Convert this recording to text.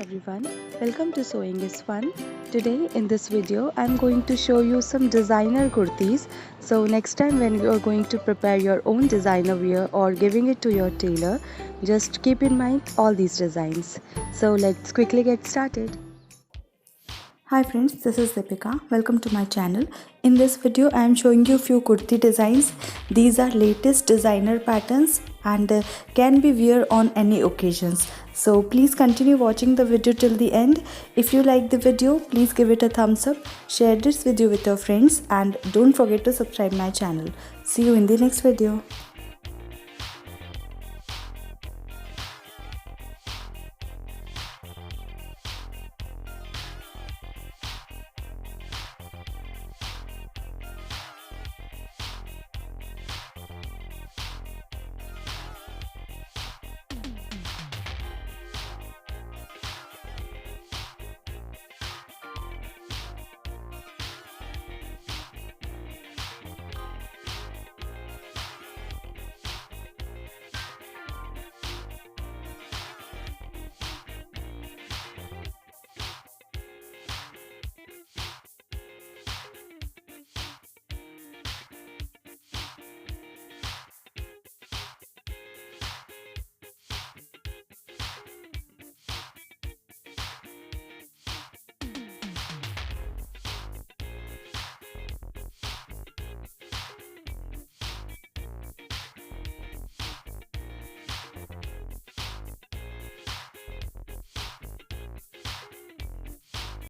everyone, welcome to Sewing is Fun. Today in this video I'm going to show you some designer kurtis. So next time when you are going to prepare your own designer wear or giving it to your tailor, just keep in mind all these designs. So let's quickly get started. Hi friends, this is Deepika. Welcome to my channel. In this video I am showing you few kurti designs. These are latest designer patterns and can be wear on any occasions. So please continue watching the video till the end. If you like the video, please give it a thumbs up, share this video with your friends and don't forget to subscribe my channel. See you in the next video.